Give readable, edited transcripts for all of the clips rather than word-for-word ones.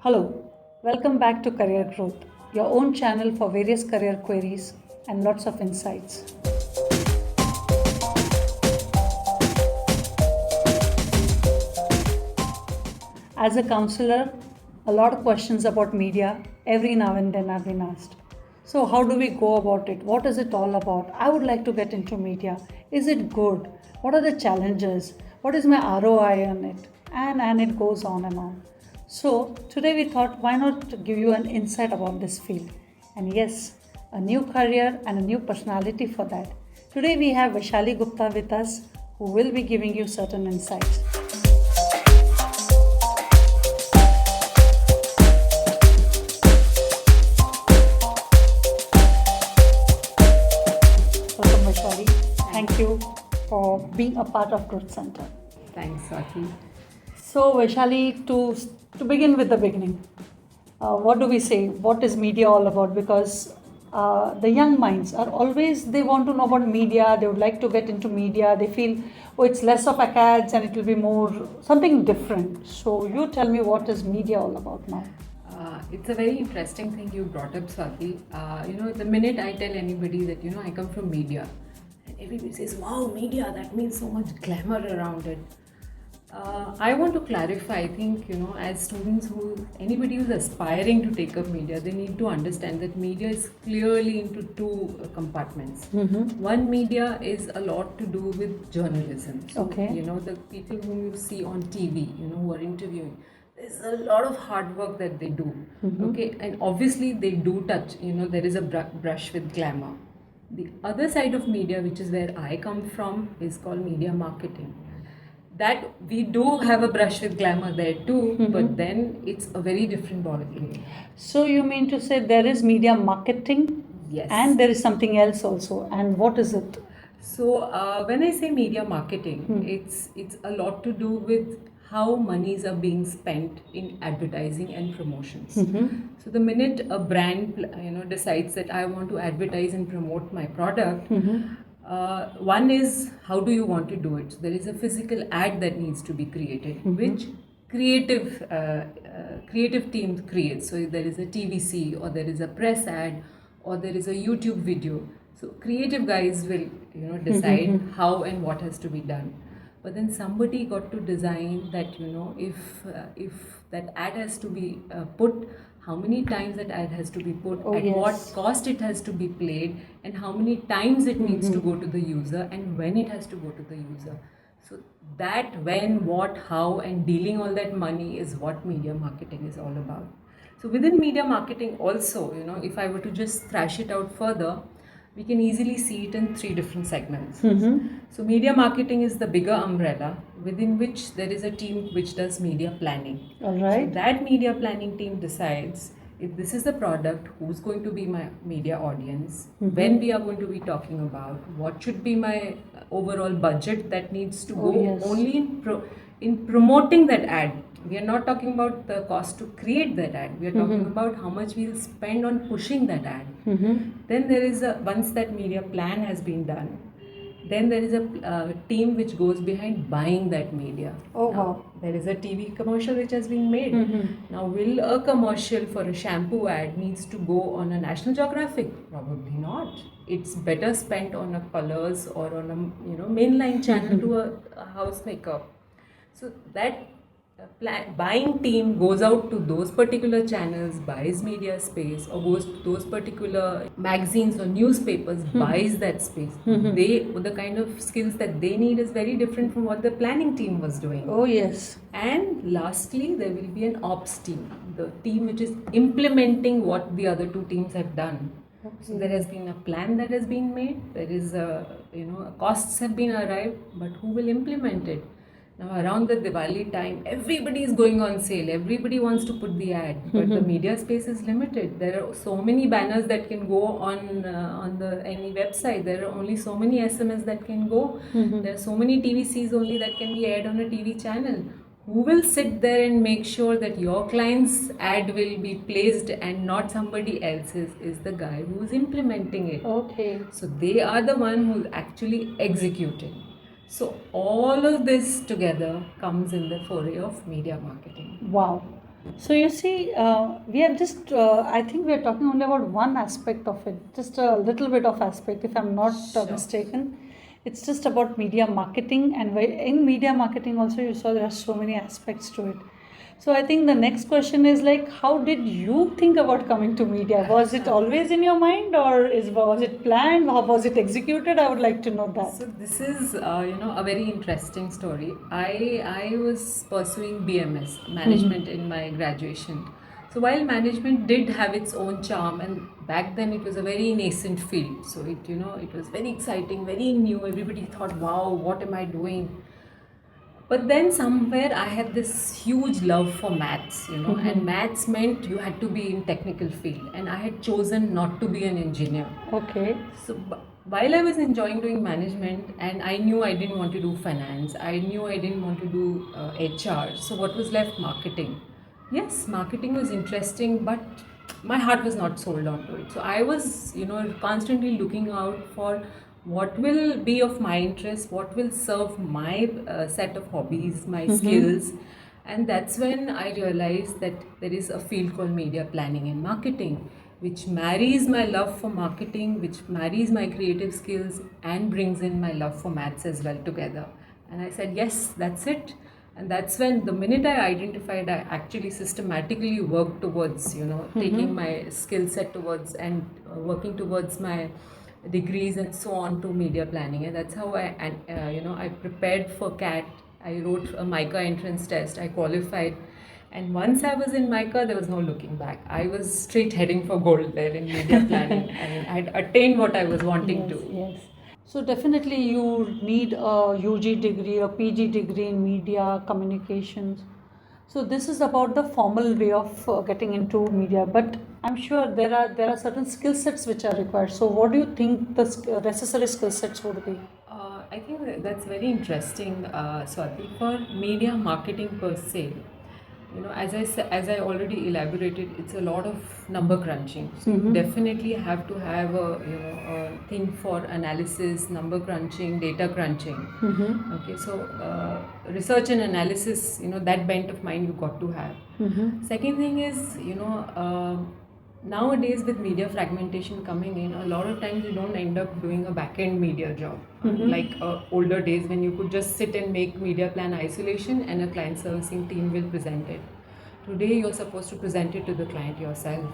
Hello, welcome back to Career Growth, your own channel for various career queries and lots of insights. As a counselor, a lot of questions about media every now and then have been asked. So, how do we go about it? What is it all about? I would like to get into media. Is it good? What are the challenges? What is my ROI on it? And it goes on and on. So, today we thought, why not give you an insight about this field? And yes, a new career and a new personality for that. Today we have Vaishali Gupta with us, who will be giving you certain insights. Welcome, Vaishali. Thank you for being a part of Growth Center. Thanks, Swati. So, Vaishali, to begin with the beginning, what do we say? What is media all about? Because the young minds are always, they want to know about media, they would like to get into media, they feel, oh, it's less of ads and it will be more something different. So, you tell me, what is media all about now? It's a very interesting thing you brought up, Swati. The minute I tell anybody that, I come from media, and everybody says, wow, media, that means so much glamour around it. I want to clarify, I think, as students anybody who's aspiring to take up media, they need to understand that media is clearly into two compartments. Mm-hmm. One, media is a lot to do with journalism. So, Okay. The people whom you see on TV, who are interviewing, there's a lot of hard work that they do. Mm-hmm. Okay, and obviously they do touch, there is a brush with glamour. The other side of media, which is where I come from, is called media marketing. That we do have a brush with glamour there too, Mm-hmm. but then it's a very different ballgame. So, you mean to say there is media marketing? Yes. And there is something else also. And what is it? So when I say media marketing, it's a lot to do with how monies are being spent in advertising and promotions. Mm-hmm. So the minute a brand decides that I want to advertise and promote my product, one is, how do you want to do it? So there is a physical ad that needs to be created, which creative team creates. So there is a TVC, or there is a press ad, or there is a YouTube video. So creative guys will decide how and what has to be done. But then somebody got to design that, if that ad has to be put, how many times that ad has to be put, Oh, at yes. what cost it has to be played, and how many times it needs to go to the user, and when it has to go to the user. So that when, what, how, and dealing all that money is what media marketing is all about. So within media marketing also, if I were to just thrash it out further, we can easily see it in three different segments. So media marketing is the bigger umbrella within which there is a team which does media planning. All right. So that media planning team decides if this is the product, who's going to be my media audience, when we are going to be talking about, what should be my overall budget that needs to go yes. only in promoting that ad. We are not talking about the cost to create that ad. We are talking about how much we'll spend on pushing that ad. Then there is once that media plan has been done, then there is a team which goes behind buying that media. Oh, now, wow. there is a TV commercial which has been made. Now, will a commercial for a shampoo ad needs to go on a National Geographic? Probably not. It's better spent on a Colors or on a mainline channel to a housemaker. So that buying team goes out to those particular channels, buys media space, or goes to those particular magazines or newspapers, buys that space. The kind of skills that they need is very different from what the planning team was doing. Oh, yes. And lastly, there will be an ops team, the team which is implementing what the other two teams have done. Okay. So there has been a plan that has been made. There is costs have been arrived, but who will implement it? Now around the Diwali time, everybody is going on sale. Everybody wants to put the ad, but the media space is limited. There are so many banners that can go on any website. There are only so many SMS that can go. There are so many TVCs only that can be aired on a TV channel. Who will sit there and make sure that your client's ad will be placed and not somebody else's? Is the guy who is implementing it. Okay. So they are the one who is actually executing. So all of this together comes in the foray of media marketing. Wow. So you see, we are just, I think we are talking only about one aspect of it, just a little bit of aspect, if I'm not Sure. mistaken. It's just about media marketing, and in media marketing also you saw there are so many aspects to it. So I think the next question is like, how did you think about coming to media? Was it always in your mind, or was it planned? How was it executed? I would like to know that. So this is, a very interesting story. I was pursuing BMS management in my graduation. So while management did have its own charm, and back then it was a very nascent field, so it was very exciting, very new. Everybody thought, "Wow, what am I doing?" But then somewhere I had this huge love for maths, and maths meant you had to be in technical field, and I had chosen not to be an engineer. Okay. So while I was enjoying doing management, and I knew I didn't want to do finance, I knew I didn't want to do HR. So what was left? Marketing. Yes, marketing was interesting, but my heart was not sold onto it. So I was, constantly looking out for what will be of my interest, what will serve my set of hobbies, my skills. And that's when I realized that there is a field called media planning and marketing, which marries my love for marketing, which marries my creative skills, and brings in my love for maths as well together. And I said, yes, that's it. And that's when, the minute I identified, I actually systematically worked towards, taking my skill set towards, and working towards my degrees and so on, to media planning. And that's how I prepared for CAT. I wrote a MICA entrance test. I qualified. And once I was in MICA, there was no looking back. I was straight heading for gold there in media planning. I mean, I'd attained what I was wanting to. Yes. So definitely you need a UG degree, a PG degree in media communications. So this is about the formal way of getting into media, but I'm sure there are certain skill sets which are required. So what do you think the necessary skill sets would be? I think that's very interesting, Swati. For media marketing per se, as I already elaborated, it's a lot of number crunching. So you definitely have to have a thing for analysis, number crunching, data crunching. Okay, so research and analysis, that bent of mind you got to have. Second thing is, nowadays with media fragmentation coming in, a lot of times you don't end up doing a back-end media job. Like older days when you could just sit and make media plan isolation and a client servicing team will present it. Today you're supposed to present it to the client yourself.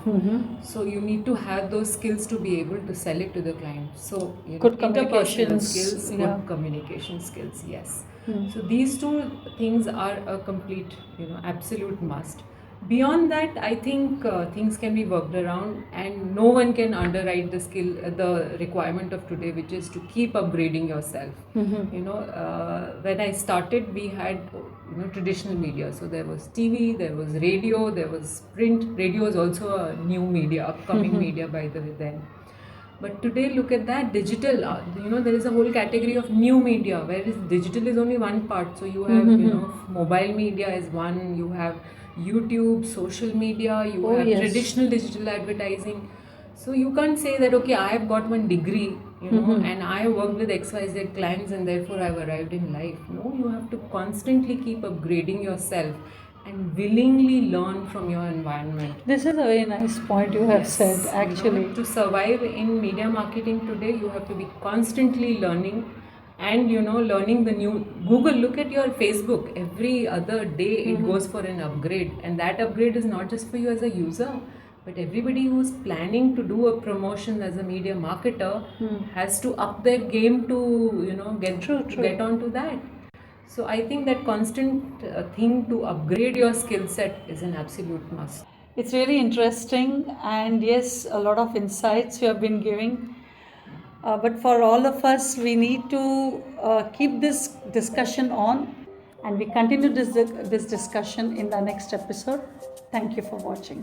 So you need to have those skills to be able to sell it to the client. So Good interpersonal communications, skills, yeah. good communication skills, yes. So these two things are a complete, absolute must. Beyond that, I think things can be worked around, and no one can underwrite the requirement of today, which is to keep upgrading yourself. When I started, we had traditional media. So there was TV, there was radio, there was print. Radio is also a new media, upcoming media by the way then. But today, look at that, digital. There is a whole category of new media, whereas digital is only one part. So you have, mobile media is one. You have YouTube, social media. You have yes. traditional digital advertising. So you can't say that, okay, I have got one degree, and I have worked with XYZ clients and therefore I've arrived in life. No, you have to constantly keep upgrading yourself and willingly learn from your environment. This is a very nice point you have said, Yes, actually. to survive in media marketing today, you have to be constantly learning, and learning the new. Google, look at your Facebook. Every other day it goes for an upgrade, and that upgrade is not just for you as a user, but everybody who's planning to do a promotion as a media marketer has to up their game to get onto that. So I think that constant thing to upgrade your skill set is an absolute must. It's really interesting, and yes, a lot of insights you have been giving. But for all of us, we need to keep this discussion on, and we continue this discussion in the next episode. Thank you for watching.